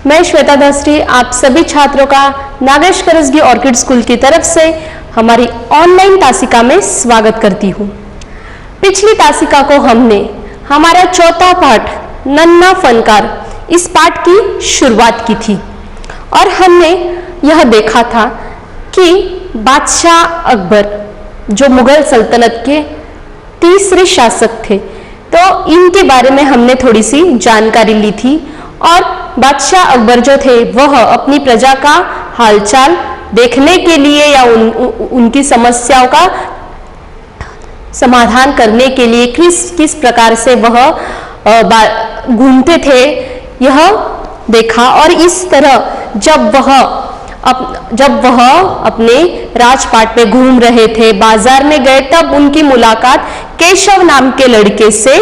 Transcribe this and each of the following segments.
मैं श्वेता दस्त्री आप सभी छात्रों का नागेश करसगी ऑर्किड स्कूल की तरफ से हमारी ऑनलाइन तासिका में स्वागत करती हूँ। पिछली तासिका को हमने हमारा चौथा पाठ नन्हा फनकार इस पाठ की शुरुआत की थी और हमने यह देखा था कि बादशाह अकबर जो मुगल सल्तनत के तीसरे शासक थे, तो इनके बारे में हमने थोड़ी सी जानकारी ली थी और बादशाह अकबर जो थे वह अपनी प्रजा का हालचाल देखने के लिए या उनकी समस्याओं का समाधान करने के लिए किस प्रकार से वह घूमते थे यह देखा। और इस तरह जब वह अपने राजपाट में घूम रहे थे, बाजार में गए, तब उनकी मुलाकात केशव नाम के लड़के से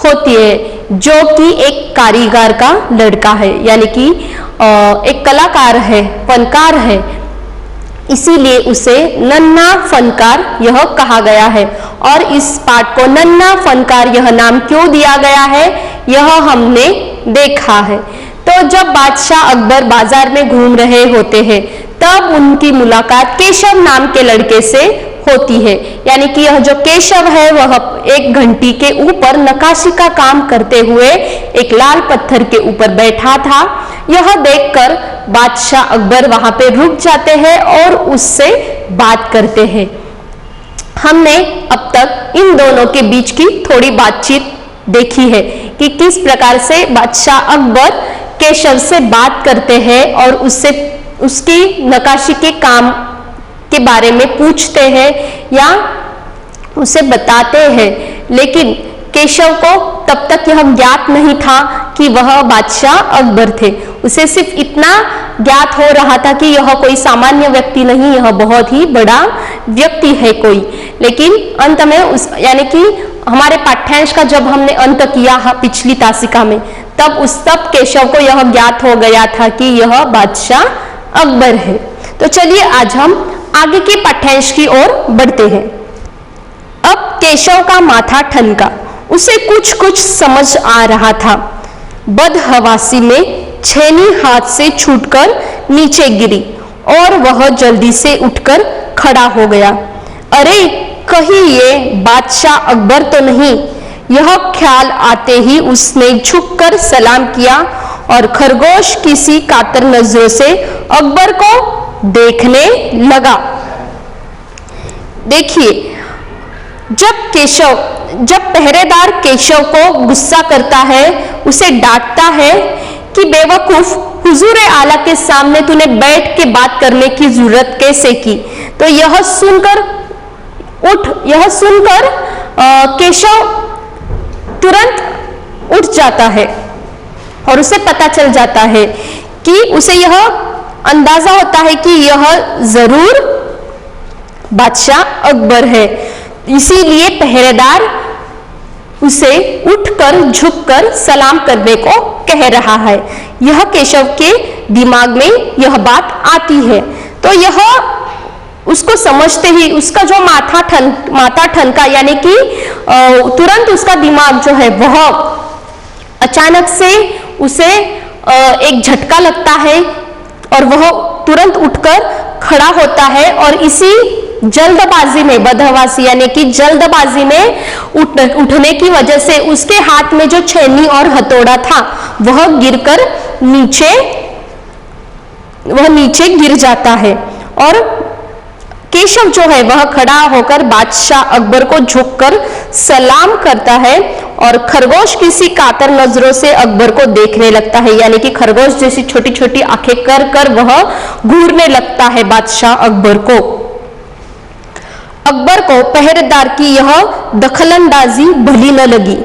होती है जो कि एक कारीगर का लड़का है, यानी कि एक कलाकार है, फनकार है, इसीलिए उसे नन्हा फनकार यह कहा गया है। और इस पाठ को नन्हा फनकार यह नाम क्यों दिया गया है यह हमने देखा है। तो जब बादशाह अकबर बाजार में घूम रहे होते हैं तब उनकी मुलाकात केशव नाम के लड़के से होती है, यानी कि यह जो केशव है वह एक घंटी के ऊपर नक्काशी का काम करते हुए एक लाल पत्थर के ऊपर बैठा था। यह देखकर बादशाह अकबर वहां पे रुक जाते हैं और उससे बात करते हैं। हमने अब तक इन दोनों के बीच की थोड़ी बातचीत देखी है कि किस प्रकार से बादशाह अकबर केशव से बात करते हैं और उससे उसकी नक्काशी के काम के बारे में पूछते हैं या उसे बताते हैं, लेकिन केशव को तब तक यह ज्ञात नहीं था कि वह बादशाह अकबर थे। उसे सिर्फ इतना ज्ञात हो रहा था कि यह कोई सामान्य व्यक्ति नहीं, यह बहुत ही बड़ा व्यक्ति है कोई। लेकिन अंत में यानी कि हमारे पाठ्यांश का जब हमने अंत किया पिछली तासिका में, तब केशव को यह ज्ञात हो गया था कि यह बादशाह अकबर है। तो चलिए आज हम आगे के पाठ्यांश की ओर बढ़ते हैं। अब केशव का माथा ठनका, उसे कुछ समझ आ रहा था। बदहवासी में छेनी हाथ से छूटकर नीचे गिरी और वह जल्दी से उठकर खड़ा हो गया। अरे कहीं ये बादशाह अकबर तो नहीं, यह ख्याल आते ही उसने झुककर सलाम किया और खरगोश किसी कातर नजरों से अकबर को देखने लगा। देखिए, जब पहरेदार केशव को गुस्सा करता है, उसे डांटता है कि बेवकूफ, हुजूर आला के सामने तूने बैठ के बात करने की जरूरत कैसे की। तो यह सुनकर केशव तुरंत उठ जाता है और उसे पता चल जाता है कि उसे यह अंदाजा होता है कि यह जरूर बादशाह अकबर है, इसीलिए पहरेदार उसे उठकर झुककर सलाम करने को कह रहा है। यह केशव के दिमाग में यह बात आती है। तो यह उसको समझते ही उसका जो माथा ठनका, यानी कि तुरंत उसका दिमाग जो है वह अचानक से उसे एक झटका लगता है और वह तुरंत उठकर खड़ा होता है और इसी जल्दबाजी में, बदहवासी यानी कि जल्दबाजी में उठने की वजह से उसके हाथ में जो छेनी और हथौड़ा था वह नीचे गिर जाता है और केशव जो है वह खड़ा होकर बादशाह अकबर को झुककर सलाम करता है और खरगोश किसी कातर नजरों से अकबर को देखने लगता है, यानी कि खरगोश जैसी छोटी छोटी आंखें कर वह घूरने लगता है बादशाह अकबर को। अकबर को पहरेदार की यह दखलंदाजी भली न लगी।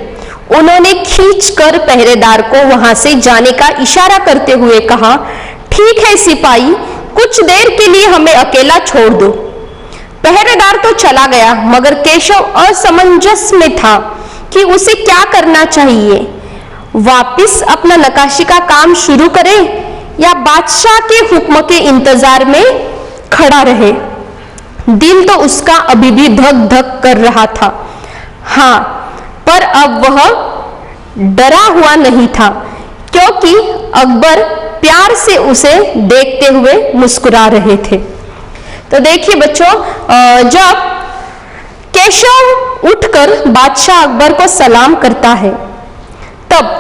उन्होंने खींचकर पहरेदार को वहां से जाने का इशारा करते हुए कहा, ठीक है सिपाही, कुछ देर के लिए हमें अकेला छोड़ दो। पहरेदार तो चला गया, मगर केशव असमंजस में था कि उसे क्या करना चाहिए। वापिस अपना नक्काशी का काम शुरू करे या बादशाह के हुक्म के इंतजार में खड़ा रहे। दिल तो उसका अभी भी धक धक कर रहा था। हाँ, पर अब वह डरा हुआ नहीं था, क्योंकि अकबर प्यार से उसे देखते हुए मुस्कुरा रहे थे। तो देखिए बच्चों, जब केशव उठकर बादशाह अकबर को सलाम करता है, तब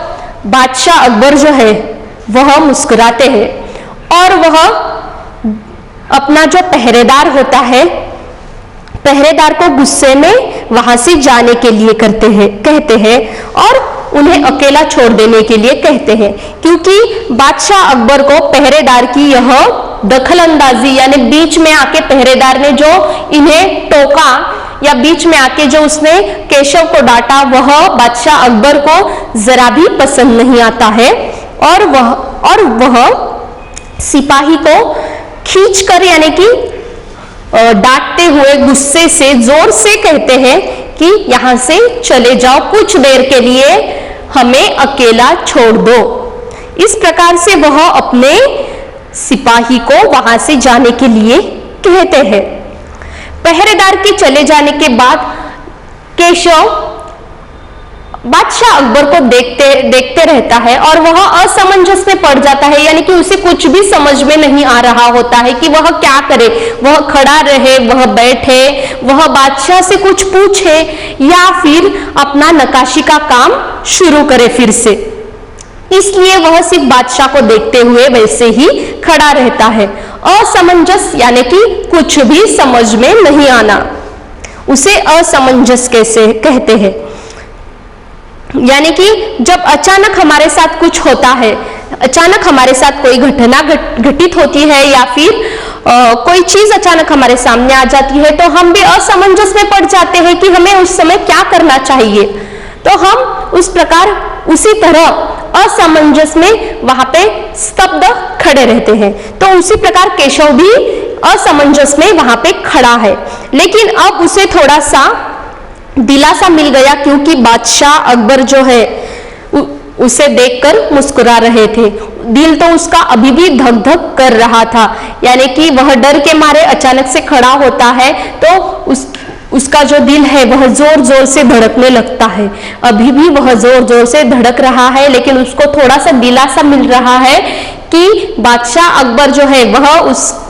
बादशाह अकबर जो है वह मुस्कुराते हैं और वह अपना जो पहरेदार होता है, पहरेदार को गुस्से में वहां से जाने के लिए कहते हैं और उन्हें अकेला छोड़ देने के लिए कहते हैं, क्योंकि बादशाह अकबर को पहरेदार की यह दखल अंदाजी, यानी बीच में आके पहरेदार ने जो इन्हें टोका या बीच में आके जो उसने केशव को डांटा, वह बादशाह अकबर को जरा भी पसंद नहीं आता है और वह सिपाही को खींचकर, यानी कि डांटते हुए गुस्से से जोर से कहते हैं कि यहां से चले जाओ, कुछ देर के लिए हमें अकेला छोड़ दो। इस प्रकार से वह अपने सिपाही को वहां से जाने के लिए कहते हैं। पहरेदार के चले जाने के बाद केशव बादशाह अकबर को देखते रहता है और वह असमंजस में पड़ जाता है, यानी कि उसे कुछ भी समझ में नहीं आ रहा होता है कि वह क्या करे। वह खड़ा रहे, वह बैठे, वह बादशाह से कुछ पूछे या फिर अपना नक्काशी का काम शुरू करे फिर से। इसलिए वह सिर्फ बादशाह को देखते हुए वैसे ही खड़ा रहता है। असमंजस यानी कि कुछ भी समझ में नहीं आना, उसे असमंजस कैसे कहते हैं। यानी कि जब अचानक हमारे साथ कुछ होता है, अचानक हमारे साथ कोई घटना घटित होती है या फिर कोई चीज अचानक हमारे सामने आ जाती है, तो हम भी असमंजस में पड़ जाते हैं कि हमें उस समय क्या करना चाहिए। तो हम उस प्रकार उसी तरह असमंजस में वहां पे स्तब्ध खड़े रहते हैं। तो उसी प्रकार केशव भी असमंजस में वहां पे खड़ा है, लेकिन अब उसे थोड़ा सा दिलासा मिल गया, क्योंकि बादशाह अकबर जो है उसे देखकर मुस्कुरा रहे थे। दिल तो उसका अभी भी धक धक कर रहा था, यानी कि वह डर के मारे अचानक से खड़ा होता है तो उसका जो दिल है वह जोर जोर से धड़कने लगता है। अभी भी वह जोर जोर से धड़क रहा है, लेकिन उसको थोड़ा सा दिलासा मिल रहा है कि बादशाह अकबर जो है वह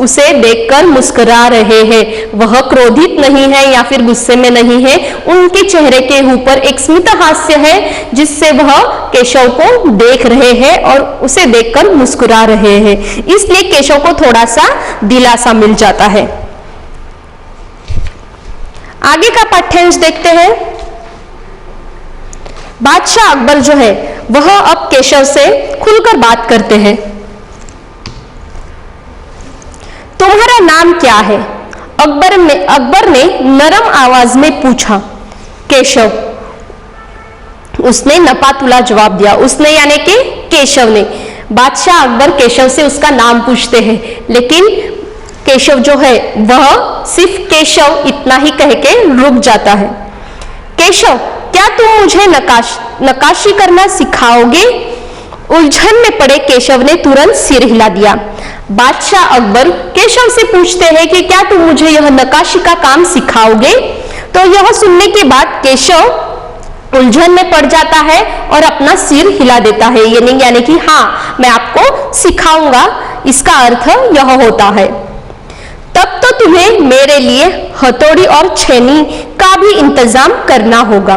उसे देखकर मुस्कुरा रहे हैं। वह क्रोधित नहीं है या फिर गुस्से में नहीं है। उनके चेहरे के ऊपर एक स्मित हास्य है, जिससे वह केशव को देख रहे हैं और उसे देखकर मुस्कुरा रहे हैं। इसलिए केशव को थोड़ा सा दिलासा मिल जाता है। आगे का पाठ्यांश देखते हैं। बादशाह अकबर जो है वह अब केशव से खुलकर बात करते हैं। तुम्हारा नाम क्या है? अकबर ने नरम आवाज में पूछा। केशव, उसने नपातुला जवाब दिया। उसने यानी कि केशव ने। बादशाह अकबर केशव से उसका नाम पूछते हैं, लेकिन केशव जो है वह सिर्फ केशव इतना ही कह के रुक जाता है। केशव, क्या तुम मुझे नक्काशी करना सिखाओगे? उलझन में पड़े केशव ने तुरंत सिर हिला दिया। बादशाह अकबर केशव से पूछते हैं कि क्या तुम मुझे यह नक्काशी का काम सिखाओगे? तो यह सुनने के बाद केशव उलझन में पड़ जाता है और अपना सिर हिला देता है, यानी कि हाँ, मैं आपको सिखाऊंगा। इसका अर्थ यह होता है, तब तो तुम्हें मेरे लिए हथौड़ी और छेनी का भी इंतजाम करना होगा।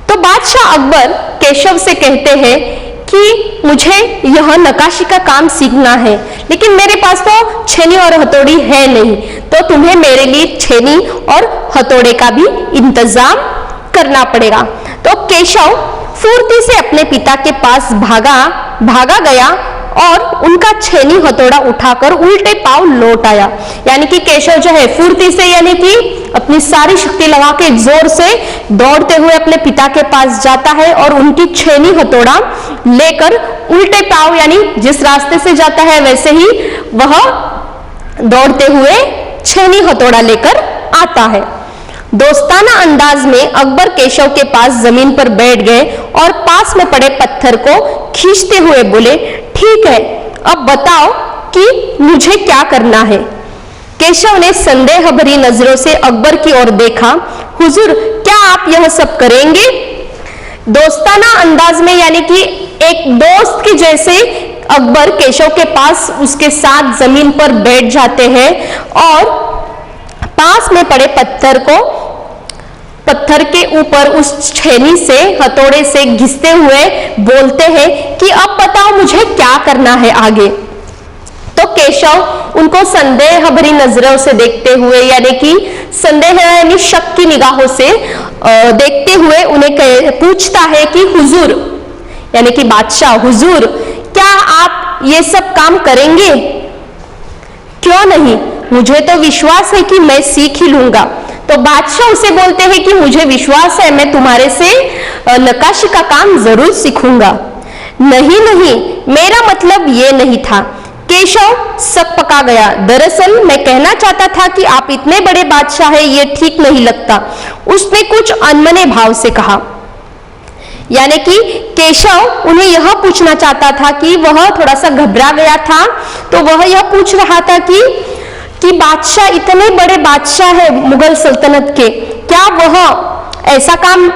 तो बादशाह अकबर केशव से कहते हैं कि मुझे यह नक्काशी का काम सीखना है, लेकिन मेरे पास तो छेनी और हथौड़ी है नहीं, तो तुम्हें मेरे लिए छेनी और हथौड़े का भी इंतजाम करना पड़ेगा। तो केशव फुर्ती से अपने पिता के पास भागा गया और उनका छेनी हथौड़ा उठाकर उल्टे पांव लौट आया। यानी कि केशव जो है फुर्ती से, यानी कि अपनी सारी शक्ति लगा के जोर से दौड़ते हुए अपने पिता के पास जाता है और उनकी छेनी हथौड़ा लेकर उल्टे पांव, यानी जिस रास्ते से जाता है वैसे ही वह दौड़ते हुए छेनी हथौड़ा लेकर आता है। दोस्ताना अंदाज में अकबर केशव के पास जमीन पर बैठ गए और पास में पड़े पत्थर को खींचते हुए बोले, ठीक है, अब बताओ कि मुझे क्या करना है। केशव ने संदेह भरी नजरों से अकबर की ओर देखा। हुजूर, क्या आप यह सब करेंगे? दोस्ताना अंदाज में यानी कि एक दोस्त के जैसे अकबर केशव के पास उसके साथ जमीन पर बैठ जाते हैं और पास में पड़े पत्थर के ऊपर उस छेनी से हथौड़े से घिसते हुए बोलते हैं कि अब बताओ मुझे क्या करना है आगे। तो केशव उनको संदेह भरी नजरों से देखते हुए यानी कि संदेह यानी शक की निगाहों से देखते हुए उन्हें पूछता है कि हुजूर यानी कि बादशाह, हुजूर क्या आप ये सब काम करेंगे? क्यों नहीं, मुझे तो विश्वास है कि मैं सीख ही लूंगा। तो बादशाह उसे बोलते हैं कि मुझे विश्वास है, मैं तुम्हारे से नक्काशी का काम जरूर सीखूंगा। नहीं नहीं, मेरा मतलब ये नहीं था। केशव सक पका गया। दरअसल मैं कहना चाहता था कि आप इतने बड़े बादशाह हैं, ये ठीक नहीं लगता। उसने कुछ अनमने भाव से कहा। यानी कि केशव उन्हें यह पूछना चाहता था कि वह थोड़ा सा घबरा गया था, तो वह यह पूछ रहा था कि बादशाह इतने बड़े बादशाह है मुगल सल्तनत के, क्या वह ऐसा काम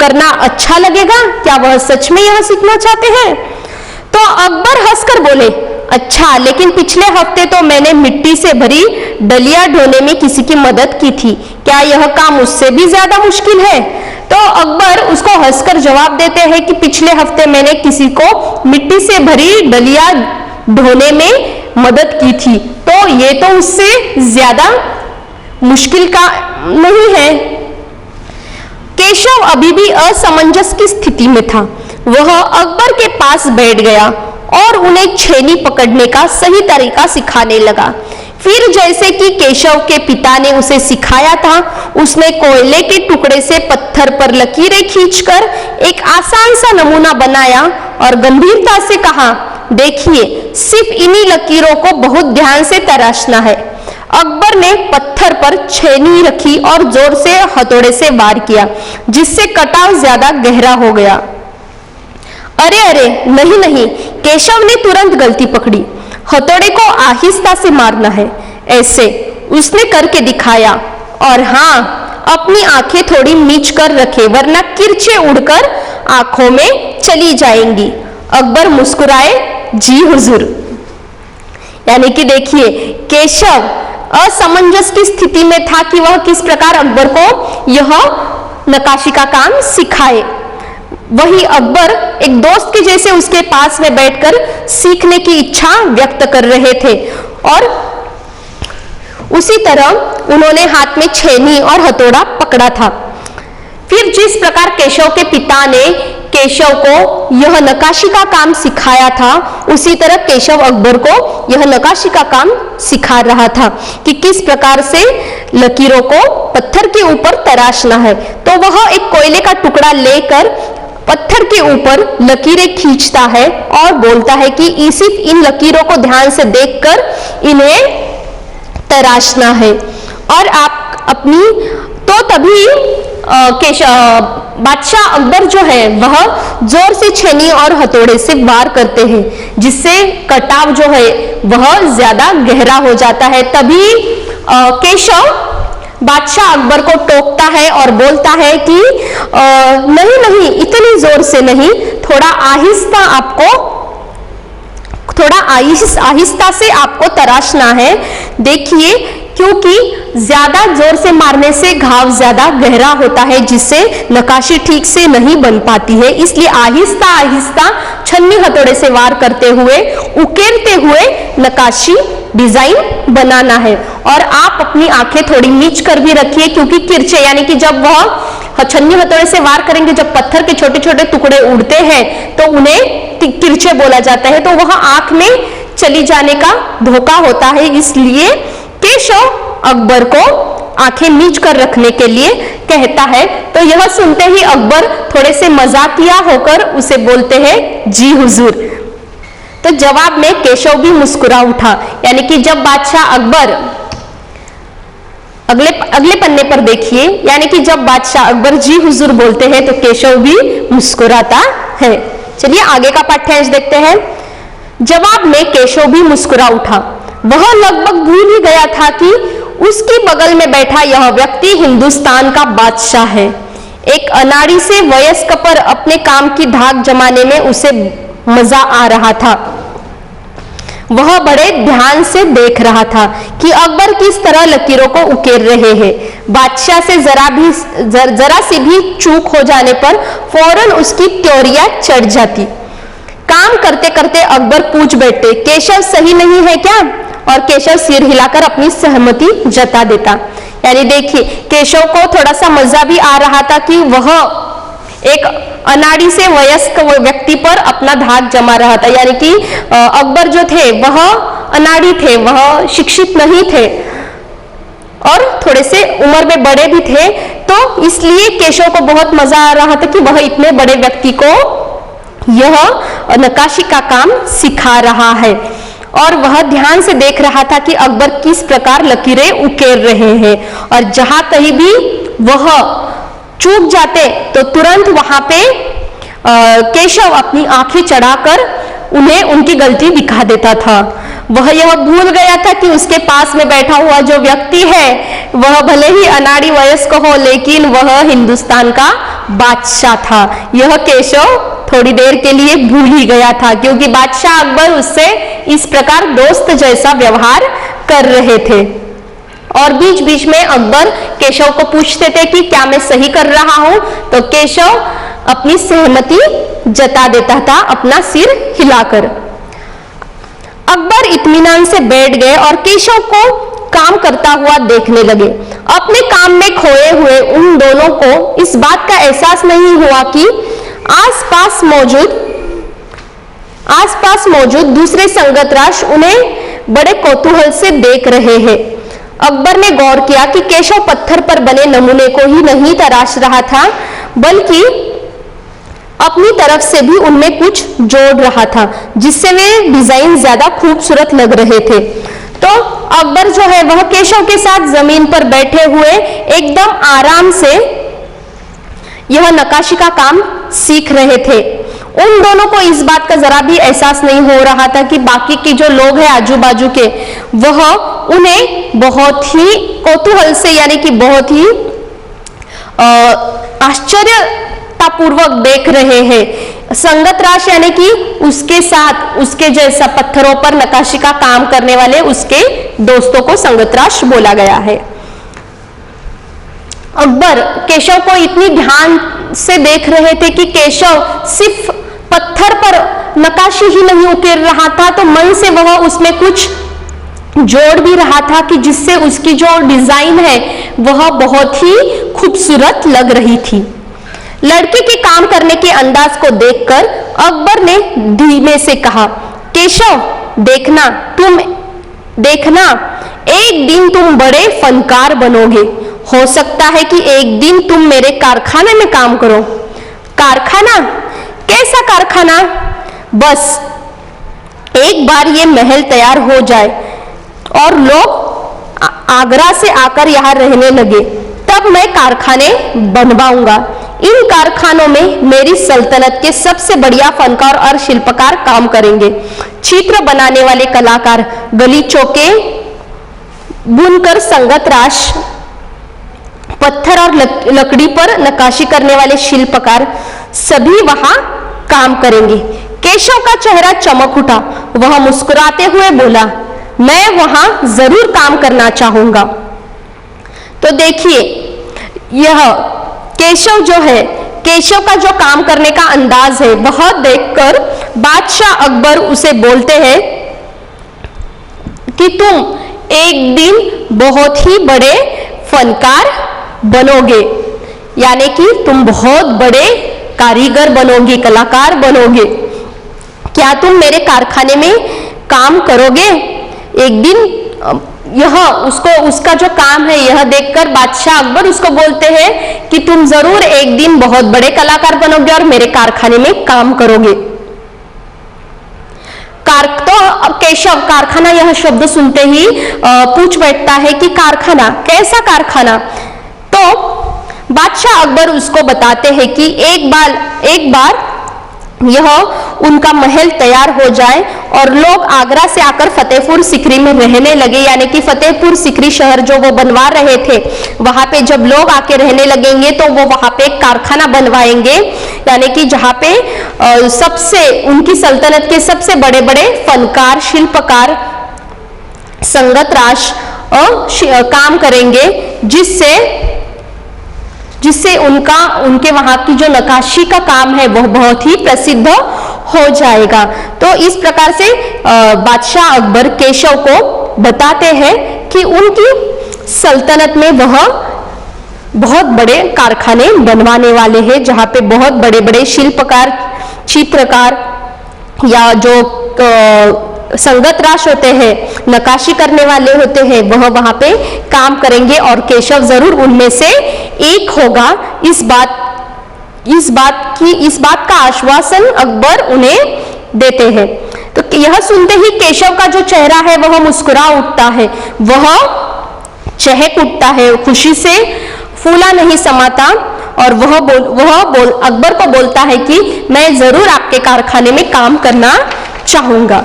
करना अच्छा लगेगा? क्या वह सच में यह सीखना चाहते हैं? तो अकबर हंसकर बोले, अच्छा, लेकिन पिछले हफ्ते तो मैंने मिट्टी से भरी डलिया ढोने में किसी की मदद की थी, क्या यह काम उससे भी ज्यादा मुश्किल है? तो अकबर उसको हंसकर जवाब देते हैं कि पिछले हफ्ते मैंने किसी को मिट्टी से भरी डलिया ढोने में मदद की थी, तो ये तो उससे ज्यादा मुश्किल का नहीं है। केशव अभी भी असमंजस की स्थिति में था। वह अकबर के पास बैठ गया और उन्हें छेनी पकड़ने का सही तरीका सिखाने लगा। फिर जैसे कि केशव के पिता ने उसे सिखाया था, उसने कोयले के टुकड़े से पत्थर पर लकीरें खींचकर एक आसान सा नमूना बनाया और गंभीरता से कहा, देखिए, सिर्फ इन्हीं लकीरों को बहुत ध्यान से तराशना है। अकबर ने पत्थर पर छेनी रखी और जोर से हथौड़े से वार किया, जिससे कटाव ज्यादा गहरा हो गया। अरे अरे, नहीं नहीं, केशव ने तुरंत गलती पकड़ी। हथौड़े को आहिस्ता से मारना है, ऐसे उसने करके दिखाया। और हाँ, अपनी आंखें थोड़ी मीच कर रखे, वरना किरचे उड़कर आंखों में चली जाएंगी। अकबर मुस्कुराए, जी हुजूर। यानी कि देखिए, केशव असमंजस की स्थिति में था कि वह किस प्रकार अकबर को यह नक्काशी का काम सिखाए। वही अकबर एक दोस्त के जैसे उसके पास में बैठकर सीखने की इच्छा व्यक्त कर रहे थे और उसी तरह उन्होंने हाथ में छेनी और हथौड़ा पकड़ा था। फिर जिस प्रकार केशव के पिता ने केशव को यह नक्काशी का काम सिखाया था, उसी तरह केशव अकबर को यह नक्काशी का काम सिखा रहा था कि किस प्रकार से लकीरों को पत्थर के ऊपर तराशना है। तो वह एक कोयले का टुकड़ा लेकर पत्थर के ऊपर लकीरें खींचता है और बोलता है कि सिर्फ इन लकीरों को ध्यान से देखकर इन्हें तराशना है। और आप अपनी तो तभी बादशाह अकबर जो है वह जोर से छेनी और हथौड़े से वार करते हैं, जिससे कटाव जो है वह ज्यादा गहरा हो जाता है। तभी केशव बादशाह अकबर को टोकता है और बोलता है कि नहीं नहीं, इतनी जोर से नहीं, थोड़ा आहिस्ता से आपको तराशना है। देखिए, क्योंकि ज्यादा जोर से मारने से घाव ज्यादा गहरा होता है, जिससे नक्काशी ठीक से नहीं बन पाती है। इसलिए आहिस्ता आहिस्ता छन्नी हथौड़े से वार करते हुए, उकेरते हुए नक्काशी डिजाइन बनाना है। और आप अपनी आंखें थोड़ी मीच कर भी रखिए, क्योंकि किरचे यानी कि जब वह छन्नी हथौड़े से वार करेंगे, जब पत्थर के छोटे छोटे टुकड़े उड़ते हैं तो उन्हें किरचे बोला जाता है, तो वह आंख में चली जाने का धोखा होता है। इसलिए केशव अकबर को आंखें मीच कर रखने के लिए कहता है। तो यह सुनते ही अकबर थोड़े से मजाकिया होकर उसे बोलते हैं, जी हुजूर। तो जवाब में केशव भी मुस्कुरा उठा। यानी कि जब बादशाह अकबर अगले पन्ने पर देखिए, यानी कि जब बादशाह अकबर जी हुजूर बोलते हैं तो केशव भी मुस्कुराता है। चलिए आगे का पाठ्यांश देखते हैं। जवाब में केशव भी मुस्कुरा उठा। वह लगभग भूल ही गया था कि उसके बगल में बैठा यह व्यक्ति हिंदुस्तान का बादशाह है। एक अनाड़ी से वयस्क पर अपने काम की धाक जमाने में उसे मजा आ रहा था। वह बड़े ध्यान से देख रहा था कि अकबर किस तरह लकीरों को उकेर रहे हैं। बादशाह से जरा सी भी चूक हो जाने पर फौरन उसकी त्योरियां चढ़ जाती। काम करते करते अकबर पूछ बैठते, केशव सही नहीं है क्या? और केशव सिर हिलाकर अपनी सहमति जता देता। यानी देखिए, केशव को थोड़ा सा मजा भी आ रहा था कि वह एक अनाड़ी से वयस्क व्यक्ति पर अपना धाक जमा रहा था। यानी कि अकबर जो थे वह अनाड़ी थे, वह शिक्षित नहीं थे और थोड़े से उम्र में बड़े भी थे, तो इसलिए केशव को बहुत मजा आ रहा था कि वह इतने बड़े व्यक्ति को यह नक्काशी का काम सिखा रहा है। और वह ध्यान से देख रहा था कि अकबर किस प्रकार लकीरें उकेर रहे हैं, और जहां कहीं भी वह चूक जाते तो तुरंत वहां पे केशव अपनी आंखें चढ़ाकर उन्हें उनकी गलती दिखा देता था। वह यह भूल गया था कि उसके पास में बैठा हुआ जो व्यक्ति है वह भले ही अनाड़ी वयस्क हो, लेकिन वह हिंदुस्तान का बादशाह था। यह केशव थोड़ी देर के लिए भूल ही गया था, क्योंकि बादशाह अकबर उससे इस प्रकार दोस्त जैसा व्यवहार कर रहे थे। और बीच बीच में अकबर केशव को पूछते थे कि क्या मैं सही कर रहा हूं, तो केशव अपनी सहमति जता देता था अपना सिर हिलाकर। अकबर इत्मीनान से बैठ गए और केशव को काम करता हुआ देखने लगे। अपने काम में खोए हुए उन दोनों को इस बात का एहसास नहीं हुआ कि आसपास मौजूद दूसरे संगतराश उन्हें बड़े कौतूहल से देख रहे हैं। अकबर ने गौर किया कि केशव पत्थर पर बने नमूने को ही नहीं तराश रहा था, बल्कि अपनी तरफ से भी उनमें कुछ जोड़ रहा था, जिससे वे डिजाइन ज्यादा खूबसूरत लग रहे थे। तो अकबर जो है वह केशव के साथ जमीन पर बैठे हुए एकदम आराम से यह नक्काशी का काम सीख रहे थे। उन दोनों को इस बात का जरा भी एहसास नहीं हो रहा था कि बाकी के जो लोग हैं आजू बाजू के, वह उन्हें बहुत ही कौतूहल से, यानी कि बहुत ही आश्चर्यतापूर्वक देख रहे हैं। संगतराश यानी कि उसके साथ उसके जैसा पत्थरों पर नक्काशी का काम करने वाले उसके दोस्तों को संगतराश बोला गया है। अकबर केशव को इतनी ध्यान से देख रहे थे कि केशव सिर्फ पत्थर पर नक्काशी ही नहीं उकेर रहा था, तो मन से वह उसमें कुछ जोड़ भी रहा था कि जिससे उसकी जो डिजाइन है वह बहुत ही खूबसूरत लग रही थी। लड़के के काम करने के अंदाज को देखकर अकबर ने धीमे से कहा, केशव देखना एक दिन तुम बड़े फनकार बनोगे। हो सकता है कि एक दिन तुम मेरे कारखाने में काम करो। कारखाना? कैसा कारखाना? बस एक बार ये महल तैयार हो जाए और लोग आगरा से आकर यहाँ रहने लगे, तब मैं कारखाने बनवाऊंगा। इन कारखानों में मेरी सल्तनत के सबसे बढ़िया फनकार और शिल्पकार काम करेंगे। चित्र बनाने वाले कलाकार, गलीचों के बुनकर संगतराश, पत्थर और लकड़ी पर नक्काशी करने वाले शिल्पकार सभी वहां काम करेंगे। केशव का चेहरा चमक उठा। वह मुस्कुराते हुए बोला, मैं वहां जरूर काम करना चाहूंगा। तो देखिए, यह केशव जो है, केशव का जो काम करने का अंदाज है वह देखकर बादशाह अकबर उसे बोलते हैं कि तुम एक दिन बहुत ही बड़े फनकार बनोगे, यानी कि तुम बहुत बड़े कारीगर बनोगे, कलाकार बनोगे। क्या तुम मेरे कारखाने में काम करोगे? एक दिन उसका जो काम है यह देखकर बादशाह अकबर उसको बोलते हैं कि तुम जरूर एक दिन बहुत बड़े कलाकार बनोगे और मेरे कारखाने में काम करोगे। तो केशव कारखाना यह शब्द सुनते ही पूछ बैठता है कि कारखाना, कैसा कारखाना। तो बादशाह अकबर उसको बताते हैं कि एक बार यह उनका महल तैयार हो जाए और लोग आगरा से आकर फतेहपुर सीकरी में रहने लगे, यानी कि फतेहपुर सीकरी शहर जो वो बनवा रहे थे, वहां पे जब लोग आके रहने लगेंगे तो वो वहां पे एक कारखाना बनवाएंगे, यानी कि जहां पे सबसे उनकी सल्तनत के सबसे बड़े बड़े फनकार, शिल्पकार, संगतराज काम करेंगे, जिससे उनके वहां की जो नक्काशी का काम है वह बहुत ही प्रसिद्ध हो जाएगा। तो इस प्रकार से बादशाह अकबर केशव को बताते हैं कि उनकी सल्तनत में वह बहुत बड़े कारखाने बनवाने वाले हैं, जहां पे बहुत बड़े बड़े शिल्पकार, चित्रकार या जो संगतराज होते हैं, नक्काशी करने वाले होते हैं, वह वहां पे काम करेंगे और केशव जरूर उनमें से एक होगा। इस बात का आश्वासन अकबर उन्हें देते हैं। तो यह सुनते ही केशव का जो चेहरा है वह मुस्कुरा उठता है, वह चहक उठता है, खुशी से फूला नहीं समाता और वह अकबर को बोलता है कि मैं जरूर आपके कारखाने में काम करना चाहूंगा।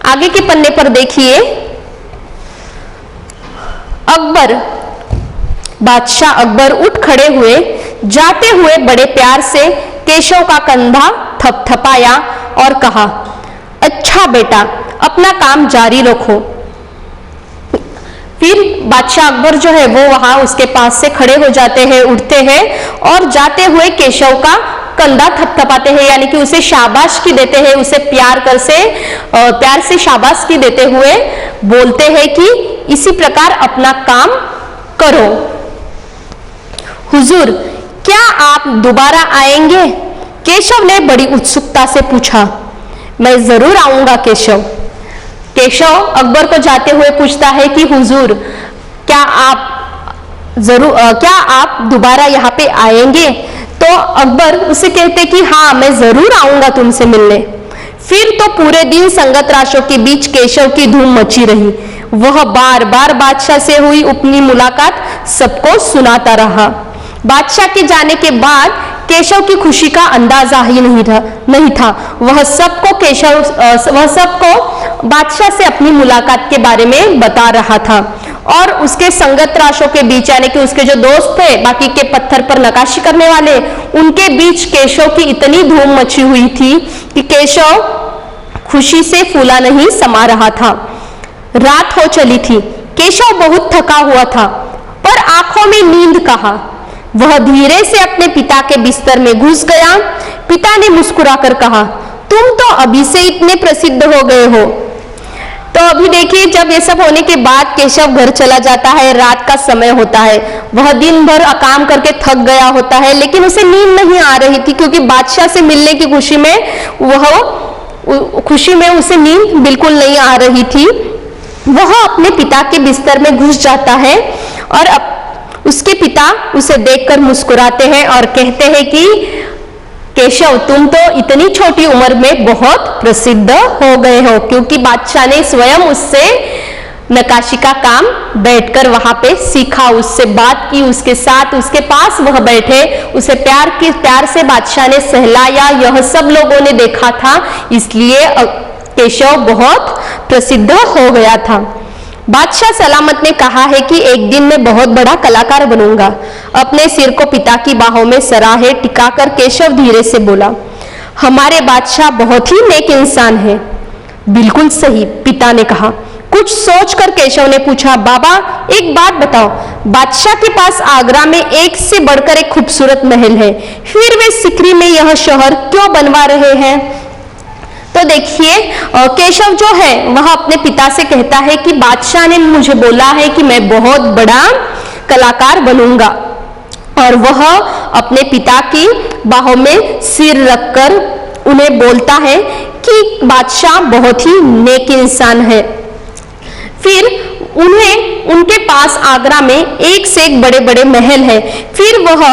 आगे के पन्ने पर देखिए, बादशाह अकबर उठ खड़े हुए, जाते हुए बड़े प्यार से केशव का कंधा थपथपाया और कहा, अच्छा बेटा, अपना काम जारी रखो। फिर बादशाह अकबर जो है वो वहां उसके पास से खड़े हो जाते हैं, उठते हैं और जाते हुए केशव का कंधा थपथपाते हैं, यानी कि उसे शाबाशी देते हैं, उसे प्यार से शाबाशी देते हुए बोलते हैं कि इसी प्रकार अपना काम करो। हुजूर, क्या आप दोबारा आएंगे? केशव ने बड़ी उत्सुकता से पूछा। मैं जरूर आऊंगा केशव अकबर को जाते हुए पूछता है कि हुजूर, क्या आप दोबारा यहाँ पे आएंगे? तो अकबर उसे कहते कि हाँ, मैं जरूर आऊंगा तुमसे मिलने। फिर तो पूरे दिन संगतराजों के बीच केशव की धूम मची रही। वह बार बार बादशाह से हुई अपनी मुलाकात सबको सुनाता रहा। बादशाह के जाने के बाद केशव की खुशी का अंदाजा ही नहीं था। वह सबको बादशाह से अपनी मुलाकात के बारे में बता रहा था और उसके संगतराजों के बीच, यानी कि उसके जो दोस्त थे बाकी के पत्थर पर नक्काशी करने वाले, उनके बीच केशव की इतनी धूम मची हुई थी कि केशव खुशी से फूला नहीं समा रहा था। रात हो चली थी। केशव बहुत थका हुआ था, पर आंखों में नींद कहाँ। वह धीरे से अपने पिता के बिस्तर में घुस गया। पिता ने मुस्कुराकर कहा, तुम तो अभी से इतने प्रसिद्ध हो गए हो। तो अभी देखिए, जब ये सब होने के बाद केशव घर चला जाता है, रात का समय होता है, वह दिन भर काम करके थक गया होता है, लेकिन उसे नींद नहीं आ रही थी क्योंकि बादशाह से मिलने की खुशी में उसे नींद बिल्कुल नहीं आ रही थी। वह अपने पिता के बिस्तर में घुस जाता है और उसके पिता उसे देखकर मुस्कुराते हैं और कहते हैं कि केशव, तुम तो इतनी छोटी उम्र में बहुत प्रसिद्ध हो गए हो, क्योंकि बादशाह ने स्वयं उससे नक्काशी का काम बैठकर वहां पे सीखा, उससे बात की, उसके साथ उसके पास वह बैठे, उसे प्यार से बादशाह ने सहलाया। यह सब लोगों ने देखा था, इसलिए केशव बहुत प्रसिद्ध हो गया था। बादशाह सलामत ने कहा है कि एक दिन मैं बहुत बड़ा कलाकार बनूंगा। अपने सिर को पिता की बाहों में सराहे टिकाकर केशव धीरे से बोला, हमारे बादशाह बहुत ही नेक इंसान है। बिल्कुल सही, पिता ने कहा। कुछ सोचकर केशव ने पूछा, बाबा एक बात बताओ, बादशाह के पास आगरा में एक से बढ़कर एक खूबसूरत महल है, फिर वे सीकरी में यह शहर क्यों बनवा रहे हैं? तो देखिए, केशव जो है वह अपने पिता से कहता है कि बादशाह ने मुझे बोला है कि मैं बहुत बड़ा कलाकार बनूंगा, और वह अपने पिता की बाहों में सिर रखकर उन्हें बोलता है कि बादशाह बहुत ही नेक इंसान है। फिर उनके पास आगरा में एक से एक बड़े बड़े महल है। फिर वह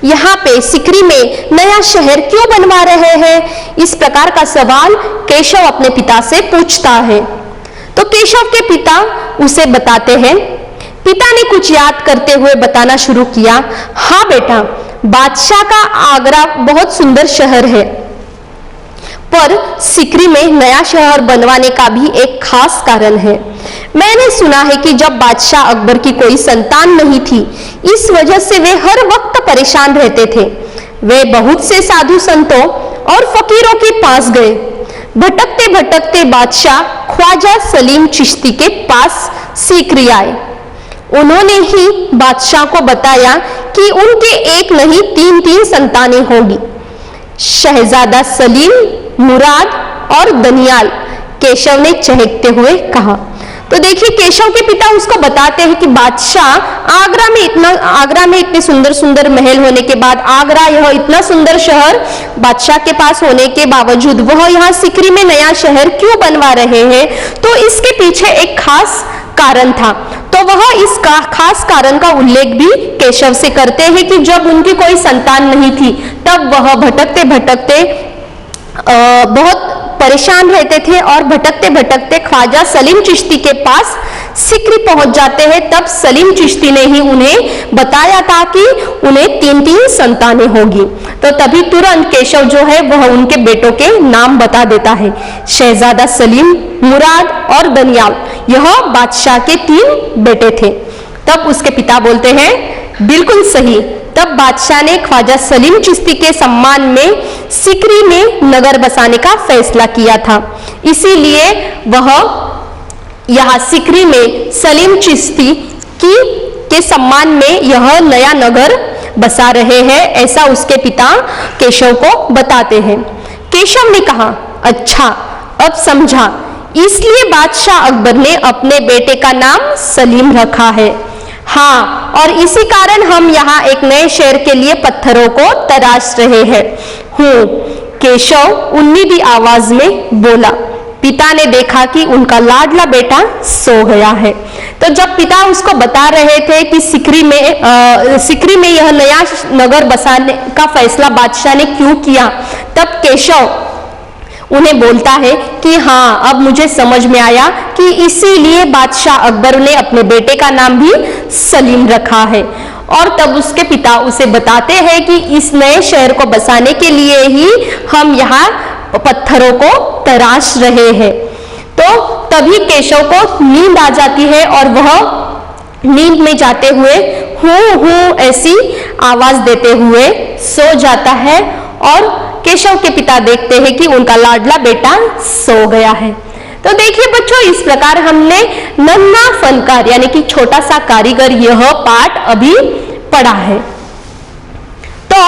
यहाँ पे सिकरी में नया शहर क्यों बनवा रहे हैं? इस प्रकार का सवाल केशव अपने पिता से पूछता है। तो केशव के पिता उसे बताते हैं। पिता ने कुछ याद करते हुए बताना शुरू किया, हाँ बेटा, बादशाह का आगरा बहुत सुंदर शहर है, पर सिकरी में नया शहर बनवाने का भी एक खास कारण है। मैंने सुना है कि जब बादशाह अकबर की कोई संतान नहीं थी, इस वजह से वे हर वक्त परेशान रहते थे। वे बहुत से साधु संतों और फकीरों के पास गए। भटकते भटकते बादशाह ख्वाजा सलीम चिश्ती के पास सिकरी आए। उन्होंने ही बादशाह को बताया कि उनके एक नहीं तीन संतानें होगी। शहजादा सलीम, मुराद और दनियाल, केशव ने चहकते हुए कहा। तो देखिए, केशव के पिता उसको बताते हैं कि बादशाह आगरा में इतने सुंदर सुंदर महल होने के बाद, आगरा यह इतना सुंदर शहर बादशाह के पास होने के बावजूद वह यहाँ सिकरी में नया शहर क्यों बनवा रहे हैं? तो इसके पीछे एक खास कारण था। तो वह इस खास कारण का उल्लेख भी केशव से करते हैं कि जब उनकी कोई संतान नहीं थी, तब वह भटकते भटकते बहुत परेशान रहते थे और भटकते भटकते ख्वाजा सलीम चिश्ती के पास सिकरी पहुंच जाते हैं। तब सलीम चिश्ती ने ही उन्हें बताया था कि उन्हें तीन संतानें होगी। तो तभी तुरंत केशव जो है वह उनके बेटों के नाम बता देता है, शहजादा सलीम, मुराद और दनियाल, यह बादशाह के 3 बेटे थे। तब उसके पिता बोलते हैं, बिल्कुल सही। तब बादशाह ने ख्वाजा सलीम चिश्ती के सम्मान में सिकरी में नगर बसाने का फैसला किया था। इसीलिए वह यहाँ सिकरी में सलीम चिश्ती के सम्मान में यह नया नगर बसा रहे हैं, ऐसा उसके पिता केशव को बताते हैं। केशव ने कहा, अच्छा, अब समझा, इसलिए बादशाह अकबर ने अपने बेटे का नाम सलीम रखा है। हाँ, और इसी कारण हम यहाँ एक नए शहर के लिए पत्थरों को तराश रहे हैं। केशव उम्मीदी आवाज में बोला। पिता ने देखा कि उनका लाडला बेटा सो गया है। तो जब पिता उसको बता रहे थे कि सिकरी में यह नया नगर बसाने का फैसला बादशाह ने क्यों किया, तब केशव उन्हें बोलता है कि हाँ, अब मुझे समझ में आया कि इसीलिए बादशाह अकबर ने अपने बेटे का नाम भी सलीम रखा है। और तब उसके पिता उसे बताते हैं कि इस नए शहर को बसाने के लिए ही हम यहाँ पत्थरों को तराश रहे हैं। तो तभी केशव को नींद आ जाती है और वह नींद में जाते हुए हूँ ऐसी आवाज देते हुए सो जाता है। और केशव के पिता देखते हैं कि उनका लाडला बेटा सो गया है। तो देखिए बच्चों, इस प्रकार हमने नन्हा फनकार यानी कि छोटा सा कारीगर यह पाठ अभी पढ़ा है। तो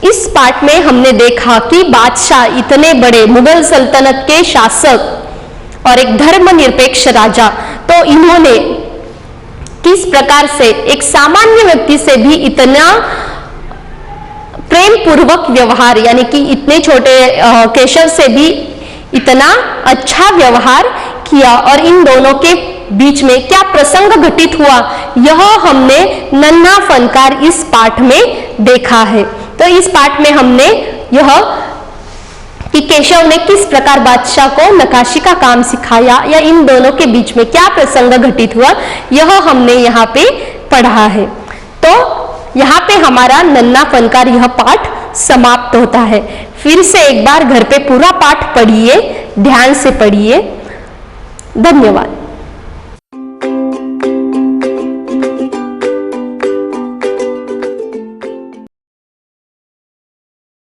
इस पाठ में हमने देखा कि बादशाह, इतने बड़े मुगल सल्तनत के शासक और एक धर्मनिरपेक्ष राजा, तो इन्होंने किस प्रकार से एक सामान्य व्यक्ति से भी इतना प्रेम पूर्वक व्यवहार, यानी कि इतने छोटे केशव से भी इतना अच्छा व्यवहार किया, और इन दोनों के बीच में क्या प्रसंग घटित हुआ, यह हमने नन्हा फनकार इस पाठ में देखा है। तो इस पाठ में हमने यह कि केशव ने किस प्रकार बादशाह को नक्काशी का काम सिखाया या इन दोनों के बीच में क्या प्रसंग घटित हुआ, यह हमने यहाँ पे पढ़ा है। तो यहाँ पे हमारा नन्हा फनकार यह पाठ समाप्त होता है। फिर से एक बार घर पे पूरा पाठ पढ़िए, ध्यान से पढ़िए। धन्यवाद।